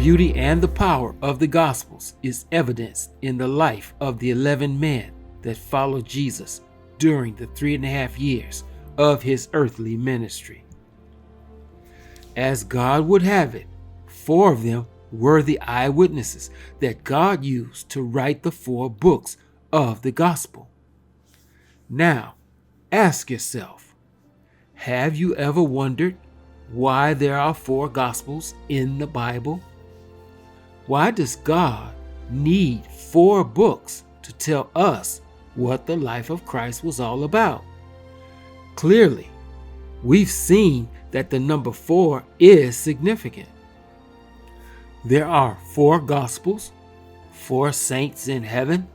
beauty and the power of the Gospels is evidenced in the life of the 11 men that followed Jesus during the 3.5 years of his earthly ministry. As God would have it, 4 of them were the eyewitnesses that God used to write the 4 books of the Gospel. Now, ask yourself, have you ever wondered why there are 4 Gospels in the Bible? Why does God need 4 books to tell us what the life of Christ was all about? Clearly, we've seen that the number 4 is significant. There are 4 Gospels, 4 saints in heaven,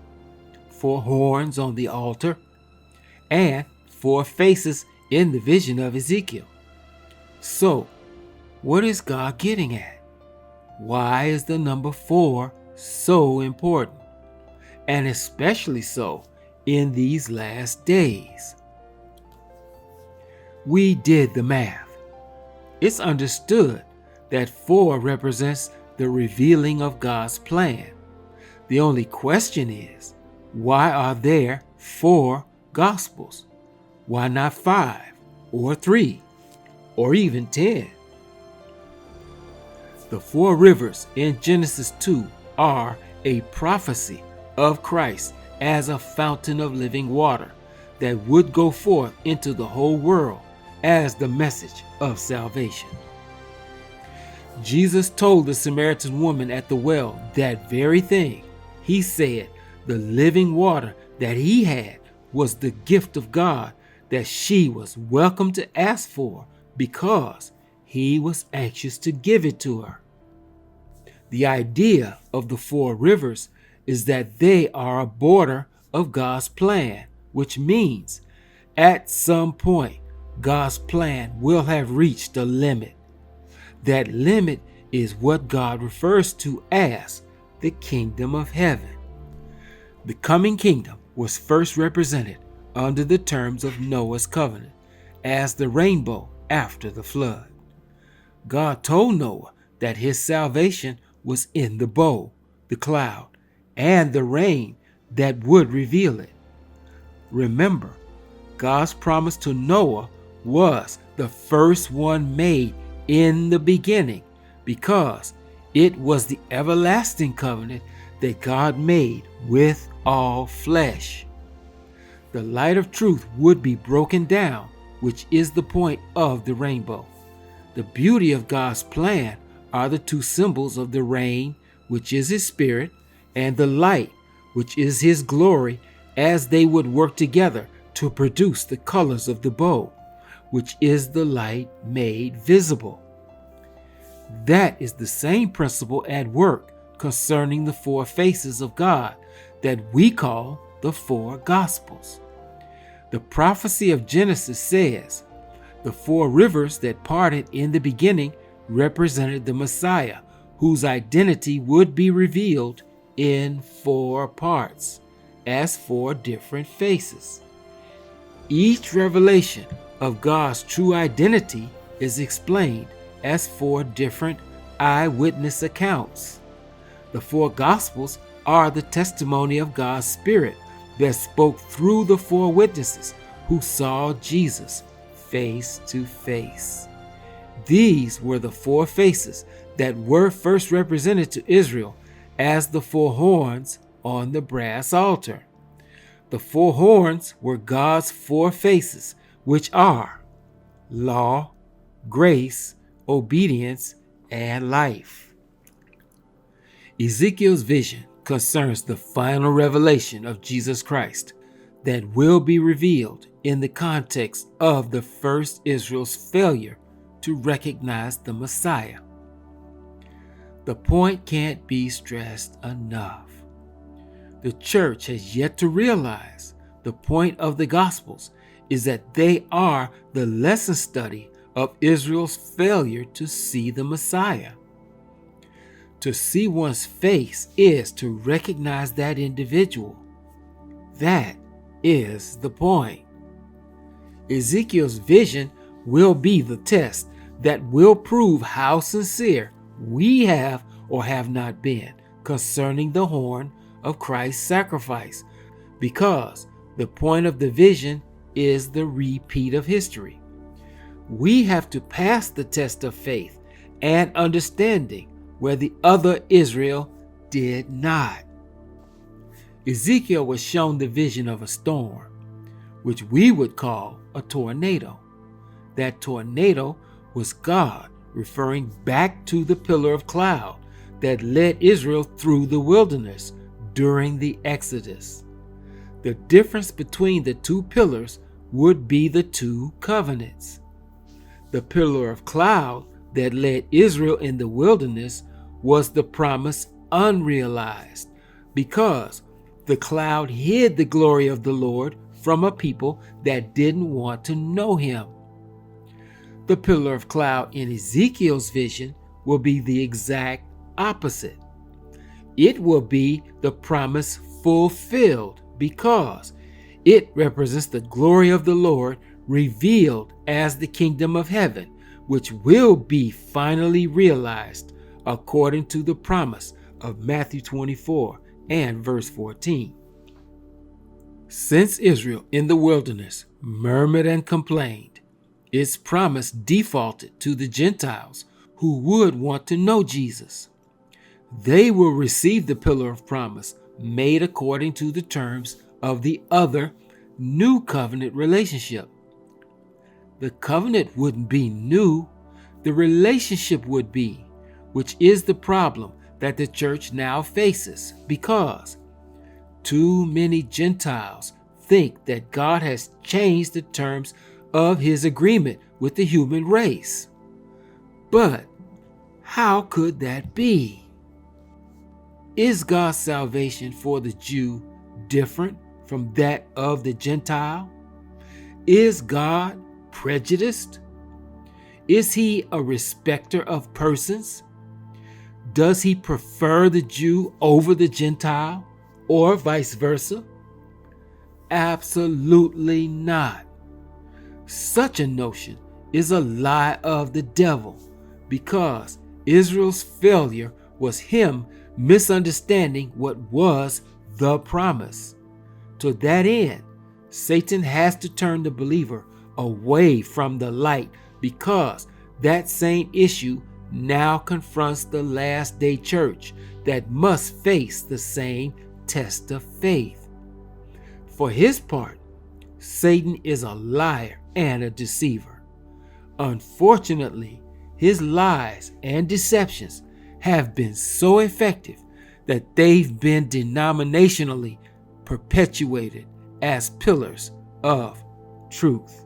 4 horns on the altar, and 4 faces in the vision of Ezekiel. So, what is God getting at? Why is the number 4 so important? And especially so in these last days. We did the math. It's understood that 4 represents the revealing of God's plan. The only question is, why are there 4 Gospels? Why not 5 or 3 or even 10? The 4 rivers in Genesis 2 are a prophecy of Christ as a fountain of living water that would go forth into the whole world as the message of salvation. Jesus told the Samaritan woman at the well that very thing. He said the living water that he had was the gift of God that she was welcome to ask for because he was anxious to give it to her. The idea of the 4 rivers is that they are a border of God's plan, which means at some point God's plan will have reached a limit. That limit is what God refers to as the kingdom of heaven. The coming kingdom was first represented under the terms of Noah's covenant as the rainbow after the flood. God told Noah that his salvation was in the bow, the cloud, and the rain that would reveal it. Remember, God's promise to Noah was the first one made in the beginning because it was the everlasting covenant that God made with all flesh. The light of truth would be broken down, which is the point of the rainbow. The beauty of God's plan are the 2 symbols of the rain, which is his spirit, and the light, which is his glory, as they would work together to produce the colors of the bow, which is the light made visible. That is the same principle at work concerning the 4 faces of God that we call the 4 Gospels. The prophecy of Genesis says the 4 rivers that parted in the beginning represented the Messiah, whose identity would be revealed in 4 parts, as 4 different faces. Each revelation of God's true identity is explained as 4 different eyewitness accounts. The 4 Gospels are the testimony of God's Spirit that spoke through the 4 witnesses who saw Jesus face to face. These were the 4 faces that were first represented to Israel as the 4 horns on the brass altar. The 4 horns were God's 4 faces, which are law, grace, obedience, and life. Ezekiel's vision concerns the final revelation of Jesus Christ that will be revealed in the context of the first Israel's failure to recognize the Messiah. The point can't be stressed enough. The church has yet to realize the point of the Gospels is that they are the lesson study of Israel's failure to see the Messiah. To see one's face is to recognize that individual. That is the point. Ezekiel's vision will be the test that will prove how sincere we have or have not been concerning the horn of Christ's sacrifice, because the point of the vision is the repeat of history. We have to pass the test of faith and understanding where the other Israel did not. Ezekiel was shown the vision of a storm, which we would call a tornado. That tornado was God referring back to the pillar of cloud that led Israel through the wilderness during the Exodus. The difference between the two pillars would be the two covenants. The pillar of cloud that led Israel in the wilderness was the promise unrealized, because the cloud hid the glory of the Lord from a people that didn't want to know him. The pillar of cloud in Ezekiel's vision will be the exact opposite. It will be the promise fulfilled, because it represents the glory of the Lord revealed as the kingdom of heaven, which will be finally realized according to the promise of Matthew 24 and verse 14. Since Israel in the wilderness murmured and complained, its promise defaulted to the Gentiles who would want to know Jesus. They will receive the pillar of promise made according to the terms of the other new covenant relationship. The covenant wouldn't be new, the relationship would be, which is the problem that the church now faces, because too many Gentiles think that God has changed the terms of his agreement with the human race. But how could that be? Is God's salvation for the Jew different from that of the Gentile? Is God prejudiced? Is he a respecter of persons? Does he prefer the Jew over the Gentile, or vice versa? Absolutely not. Such a notion is a lie of the devil, because Israel's failure was him misunderstanding what was the promise. To that end, Satan has to turn the believer away from the light, because that same issue now confronts the last day church that must face the same test of faith. For his part, Satan is a liar and a deceiver. Unfortunately, his lies and deceptions have been so effective that they've been denominationally perpetuated as pillars of truth.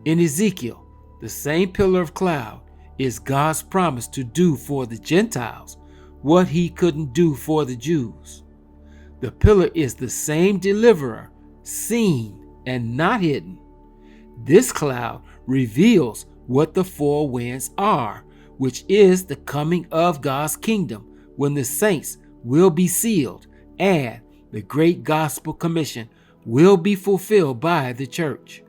In Ezekiel, the same pillar of cloud is God's promise to do for the Gentiles what he couldn't do for the Jews. The pillar is the same deliverer, seen and not hidden. This cloud reveals what the four winds are, which is the coming of God's kingdom, when the saints will be sealed and the great gospel commission will be fulfilled by the church.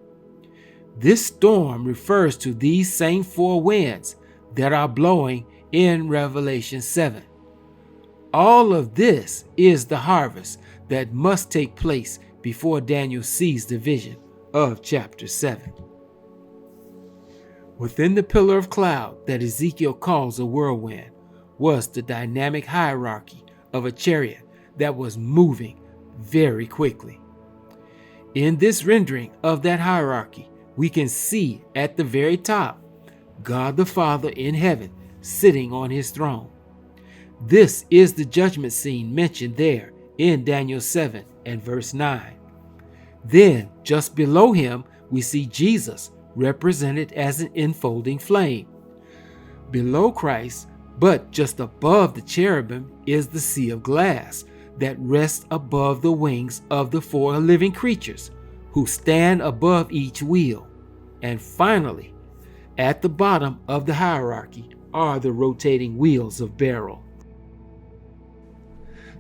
This storm refers to these same four winds that are blowing in Revelation 7. All of this is the harvest that must take place before Daniel sees the vision of chapter 7. Within the pillar of cloud that Ezekiel calls a whirlwind was the dynamic hierarchy of a chariot that was moving very quickly. In this rendering of that hierarchy, we can see at the very top God the Father in heaven sitting on his throne. This is the judgment scene mentioned there in Daniel 7 and verse 9. Then, just below him, we see Jesus represented as an enfolding flame. Below Christ, but just above the cherubim, is the sea of glass that rests above the wings of the four living creatures who stand above each wheel. And finally, at the bottom of the hierarchy are the rotating wheels of Beryl.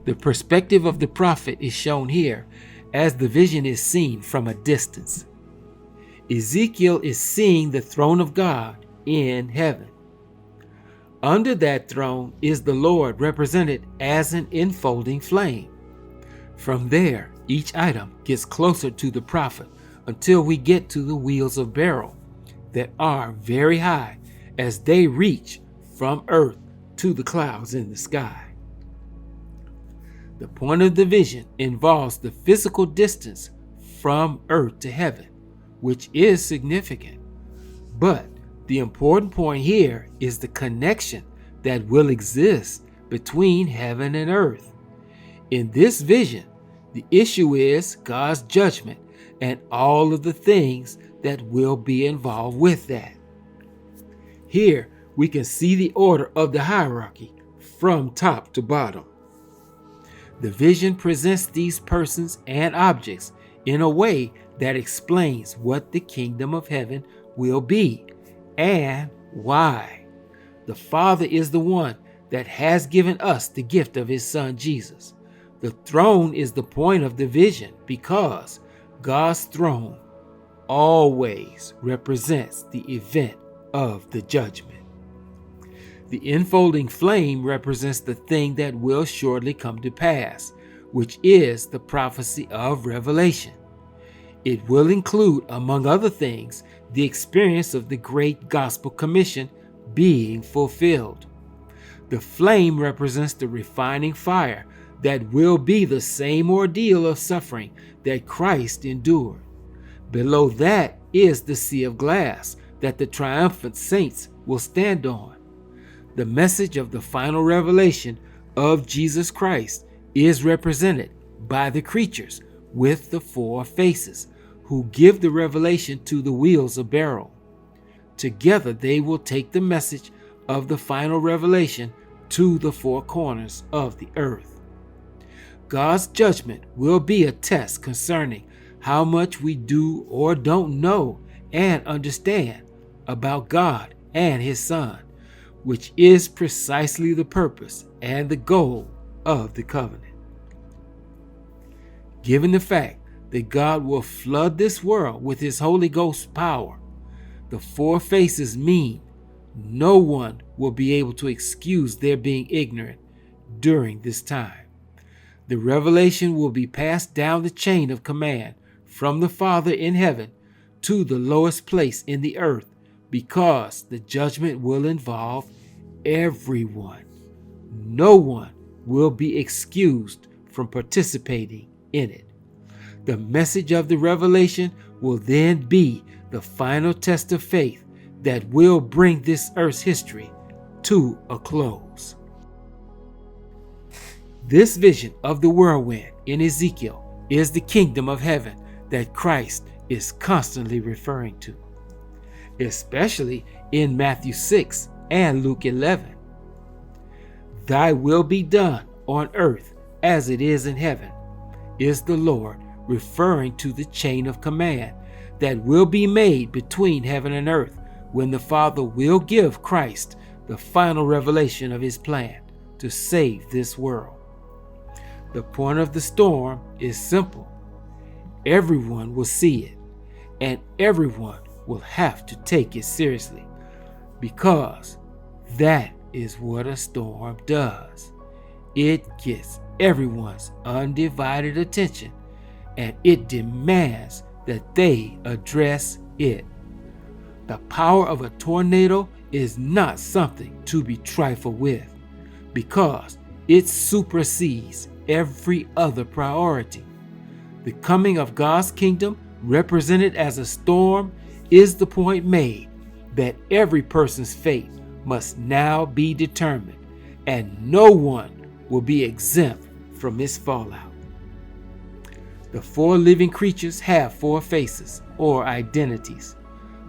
The perspective of the prophet is shown here as the vision is seen from a distance. Ezekiel is seeing the throne of God in heaven. Under that throne is the Lord, represented as an enfolding flame. From there, each item gets closer to the prophet until we get to the wheels of Beryl that are very high as they reach from earth to the clouds in the sky. The point of the vision involves the physical distance from earth to heaven, which is significant. But the important point here is the connection that will exist between heaven and earth. In this vision, the issue is God's judgment and all of the things that will be involved with that. Here we can see the order of the hierarchy from top to bottom. The vision presents these persons and objects in a way that explains what the kingdom of heaven will be and why. The Father is the one that has given us the gift of his Son Jesus. The throne is the point of the vision because God's throne always represents the event of the judgment. The enfolding flame represents the thing that will shortly come to pass, which is the prophecy of Revelation. It will include, among other things, the experience of the great gospel commission being fulfilled. The flame represents the refining fire that will be the same ordeal of suffering that Christ endured. Below that is the sea of glass that the triumphant saints will stand on. The message of the final revelation of Jesus Christ is represented by the creatures with the four faces, who give the revelation to the wheels of Beryl. Together they will take the message of the final revelation to the four corners of the earth. God's judgment will be a test concerning how much we do or don't know and understand about God and his Son, which is precisely the purpose and the goal of the covenant. Given the fact that God will flood this world with his Holy Ghost power, the four faces mean no one will be able to excuse their being ignorant during this time. The revelation will be passed down the chain of command from the Father in heaven to the lowest place in the earth, because the judgment will involve everyone. No one will be excused from participating in it. The message of the revelation will then be the final test of faith that will bring this earth's history to a close. This vision of the whirlwind in Ezekiel is the kingdom of heaven that Christ is constantly referring to, especially in Matthew 6 and Luke 11. Thy will be done on earth as it is in heaven, is the Lord referring to the chain of command that will be made between heaven and earth when the Father will give Christ the final revelation of his plan to save this world. The point of the storm is simple. Everyone will see it, and everyone will have to take it seriously, because that is what a storm does. It gets everyone's undivided attention, and it demands that they address it. The power of a tornado is not something to be trifled with, because it supersedes every other priority. The coming of God's kingdom, represented as a storm, is the point made that every person's fate must now be determined, and no one will be exempt from its fallout. The four living creatures have four faces, or identities.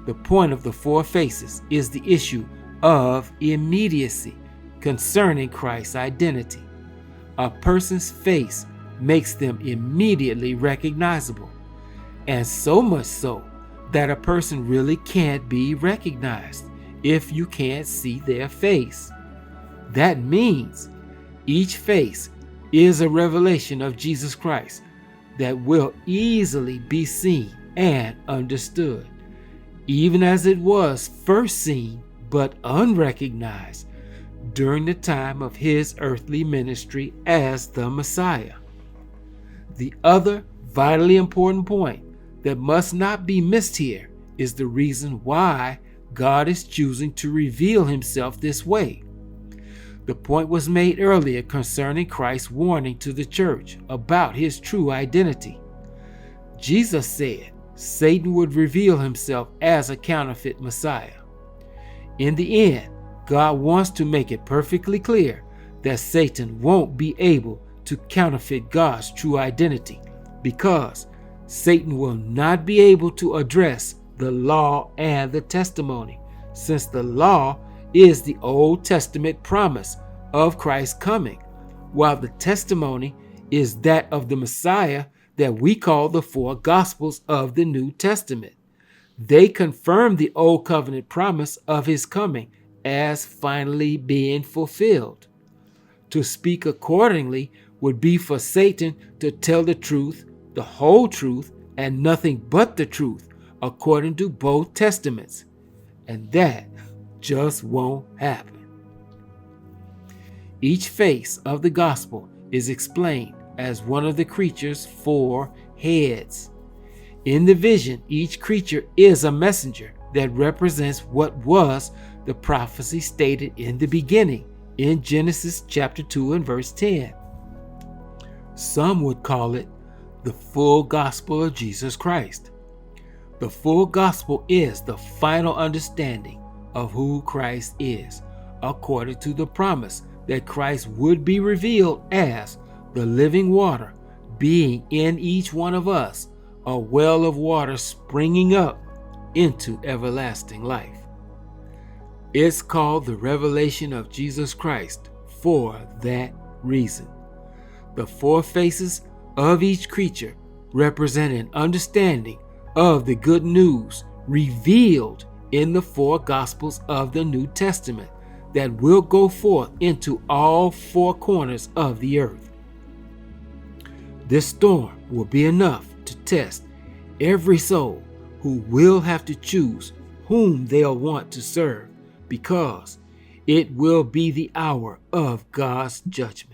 The point of the four faces is the issue of immediacy concerning Christ's identity. A person's face makes them immediately recognizable, and so much so that a person really can't be recognized if you can't see their face. That means each face is a revelation of Jesus Christ that will easily be seen and understood, even as it was first seen but unrecognized during the time of his earthly ministry as the Messiah. The other vitally important point that must not be missed here is the reason why God is choosing to reveal himself this way. The point was made earlier concerning Christ's warning to the church about his true identity. Jesus said Satan would reveal himself as a counterfeit Messiah. In the end, God wants to make it perfectly clear that Satan won't be able to counterfeit God's true identity, because Satan will not be able to address the law and the testimony, since the law is the Old Testament promise of Christ's coming, while the testimony is that of the Messiah that we call the four Gospels of the New Testament. They confirm the Old Covenant promise of his coming as finally being fulfilled. To speak accordingly would be for Satan to tell the truth, the whole truth, and nothing but the truth, according to both testaments. And that just won't happen. Each face of the gospel is explained as one of the creature's four heads. In the vision, each creature is a messenger that represents what was the prophecy stated in the beginning in Genesis chapter 2 and verse 10. Some would call it the full gospel of Jesus Christ. The full gospel is the final understanding of who Christ is, according to the promise that Christ would be revealed as the living water, being in each one of us, a well of water springing up into everlasting life. It's called the revelation of Jesus Christ for that reason. The four faces of each creature represent an understanding of the good news revealed in the four Gospels of the New Testament that will go forth into all four corners of the earth. This storm will be enough to test every soul who will have to choose whom they'll want to serve, because it will be the hour of God's judgment.